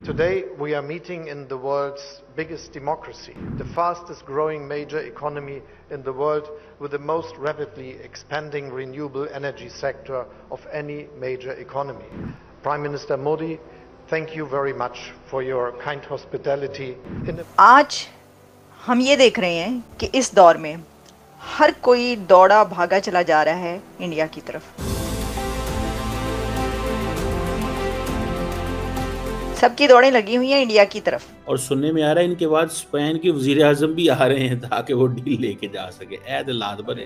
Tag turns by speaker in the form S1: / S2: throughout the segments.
S1: Today we are meeting in the world's biggest democracy, the fastest growing major economy in the world with the most rapidly expanding renewable energy sector of any major economy. Prime Minister Modi, thank you very much for your kind hospitality.
S2: आज हम ये देख रहे हैं कि इस दौर में हर कोई दौड़ा भागा चला जा रहा है इंडिया की तरफ। सबकी दौड़ें लगी हुई हैं इंडिया की तरफ।
S3: और सुनने में आ रहा है इनके बाद स्पेन के वजीर आजम भी आ रहे हैं ताकि वो डील लेके जा सके। ऐद बने।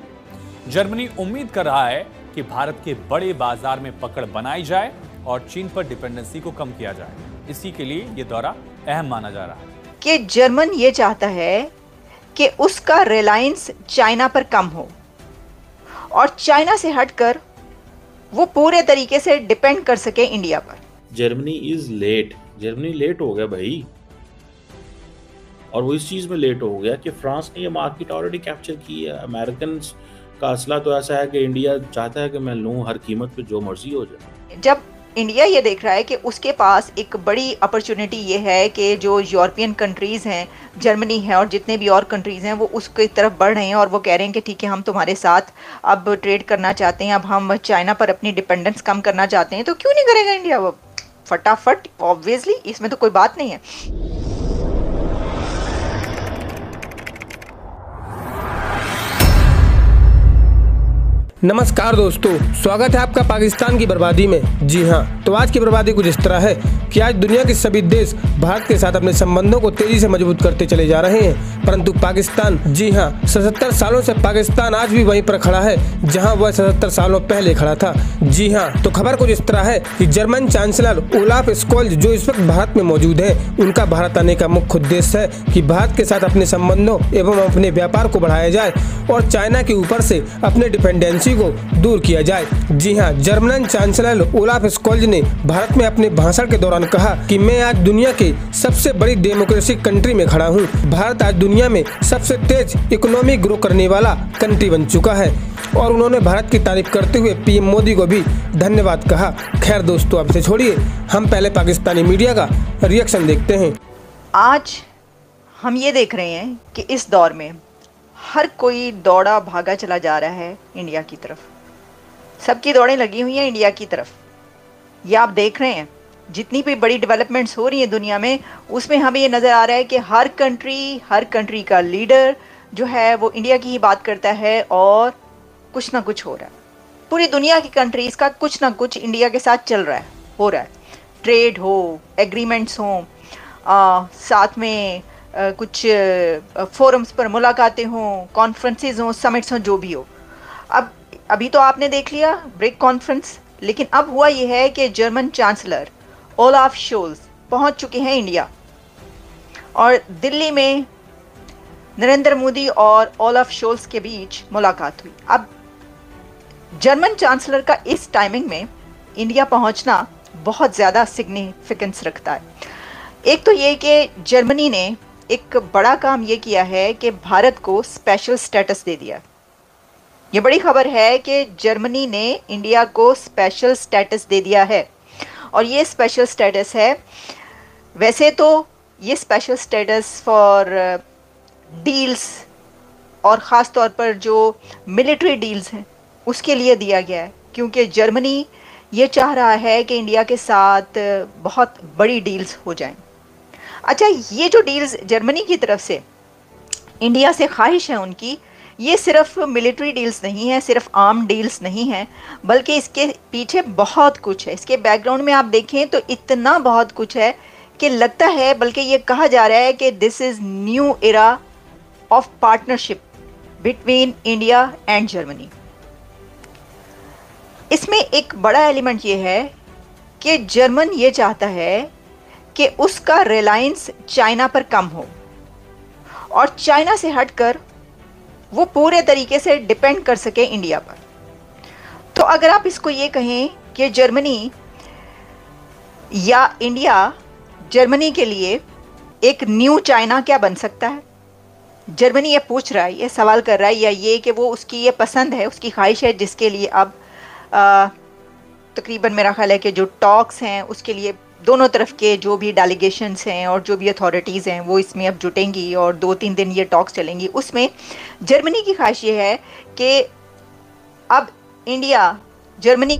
S4: जर्मनी उम्मीद कर रहा है कि भारत के बड़े बाजार में पकड़ बनाई जाए और चीन पर डिपेंडेंसी को कम किया जाए। इसी के लिए ये दौरा अहम माना जा रहा है
S2: कि जर्मन ये चाहता है कि उसका रिलायंस चाइना पर कम हो और चाइना से हटकर वो पूरे तरीके से डिपेंड कर सके इंडिया पर।
S3: Germany is late. Germany late हो गया भाई, और वो इस चीज में लेट हो गया कि फ्रांस ने ये मार्केट ऑलरेडी कैप्चर की है। अमेरिकन का असला तो ऐसा है कि इंडिया चाहता है कि मैं लूं हर कीमत पे, जो मर्जी हो जाए।
S2: जब इंडिया ये देख रहा है कि उसके पास एक बड़ी अपॉर्चुनिटी ये है कि जो यूरोपियन कंट्रीज़ हैं, जर्मनी है और जितने भी और कंट्रीज़ हैं, वो उसकी तरफ बढ़ रहे हैं और वो कह रहे हैं कि ठीक है हम तुम्हारे साथ अब ट्रेड करना चाहते हैं, अब हम चाइना पर अपनी डिपेंडेंस कम करना चाहते हैं, तो क्यों नहीं करेगा इंडिया वो फटाफट? ऑब्वियसली इसमें तो कोई बात नहीं है।
S5: नमस्कार दोस्तों, स्वागत है आपका पाकिस्तान की बर्बादी में। जी हाँ, तो आज की बर्बादी कुछ इस तरह है कि आज दुनिया के सभी देश भारत के साथ अपने संबंधों को तेजी से मजबूत करते चले जा रहे हैं, परंतु पाकिस्तान, जी हाँ, 77 सालों से पाकिस्तान आज भी वहीं पर खड़ा है जहां वह 77 सालों पहले खड़ा था। जी हाँ, तो खबर कुछ इस तरह है कि जर्मन चांसलर ओलाफ स्कोल्ज जो इस वक्त भारत में मौजूद है, उनका भारत आने का मुख्य उद्देश्य है कि भारत के साथ अपने संबंधों एवं अपने व्यापार को बढ़ाया जाए और चाइना के ऊपर से अपने डिपेंडेंसी को दूर किया जाए। जी हाँ, जर्मन चांसलर ओलाफ स्कोल्ज ने भारत में अपने भाषण के दौरान कहा कि मैं आज दुनिया के सबसे बड़ी डेमोक्रेटिक कंट्री में खड़ा हूँ। भारत आज दुनिया में सबसे तेज इकोनॉमी ग्रो करने वाला कंट्री बन चुका है और उन्होंने भारत की तारीफ करते हुए पीएम मोदी को भी धन्यवाद कहा। खैर दोस्तों, अब से छोड़िए, हम पहले पाकिस्तानी मीडिया का रिएक्शन देखते हैं।
S2: आज हम ये देख रहे हैं कि इस दौर में हर कोई दौड़ा भागा चला जा रहा है इंडिया की तरफ। सबकी दौड़ें लगी हुई हैं इंडिया की तरफ। ये आप देख रहे हैं, जितनी भी बड़ी डेवलपमेंट्स हो रही हैं दुनिया में, उसमें हमें ये नज़र आ रहा है कि हर कंट्री का लीडर जो है वो इंडिया की ही बात करता है और कुछ ना कुछ हो रहा है। पूरी दुनिया की कंट्रीज़ का कुछ ना कुछ इंडिया के साथ चल रहा है, हो रहा है। ट्रेड हो, एग्रीमेंट्स हों, साथ में कुछ फोरम्स पर मुलाकातें हों, कॉन्फ्रेंसेस हों, समिट्स हों, जो भी हो। अब अभी तो आपने देख लिया ब्रिक कॉन्फ्रेंस, लेकिन अब हुआ ये है कि जर्मन चांसलर ओलाफ शोल्ज पहुंच चुके हैं इंडिया और दिल्ली में नरेंद्र मोदी और ओलाफ शोल्ज के बीच मुलाकात हुई। अब जर्मन चांसलर का इस टाइमिंग में इंडिया पहुंचना बहुत ज़्यादा सिग्निफिकेंस रखता है। एक तो ये कि जर्मनी ने एक बड़ा काम ये किया है कि भारत को स्पेशल स्टेटस दे दिया। ये बड़ी खबर है कि जर्मनी ने इंडिया को स्पेशल स्टेटस दे दिया है और ये स्पेशल स्टेटस है, वैसे तो ये स्पेशल स्टेटस फॉर डील्स और ख़ास तौर पर जो मिलिट्री डील्स हैं उसके लिए दिया गया है, क्योंकि जर्मनी ये चाह रहा है कि इंडिया के साथ बहुत बड़ी डील्स हो जाएं। अच्छा, ये जो डील्स जर्मनी की तरफ से इंडिया से ख्वाहिश है उनकी, ये सिर्फ मिलिट्री डील्स नहीं है, सिर्फ आर्म डील्स नहीं हैं, बल्कि इसके पीछे बहुत कुछ है। इसके बैकग्राउंड में आप देखें तो इतना बहुत कुछ है कि लगता है, बल्कि ये कहा जा रहा है कि this is new era of partnership between India and Germany. इसमें एक बड़ा एलिमेंट ये है कि जर्मन ये चाहता है कि उसका रिलायंस चाइना पर कम हो और चाइना से हटकर वो पूरे तरीके से डिपेंड कर सके इंडिया पर। तो अगर आप इसको ये कहें कि जर्मनी या इंडिया जर्मनी के लिए एक न्यू चाइना क्या बन सकता है, जर्मनी ये पूछ रहा है, ये सवाल कर रहा है, या ये कि वो उसकी ये पसंद है, उसकी ख्वाहिश है, जिसके लिए अब तकरीबन मेरा ख्याल है कि जो टॉक्स हैं उसके लिए दोनों तरफ के जो भी डेलीगेशंस हैं और जो भी अथॉरिटीज़ हैं वो इसमें अब जुटेंगी और 2-3 दिन ये टॉक्स चलेंगी। उसमें जर्मनी की ख्वाहिश ये है कि अब इंडिया जर्मनी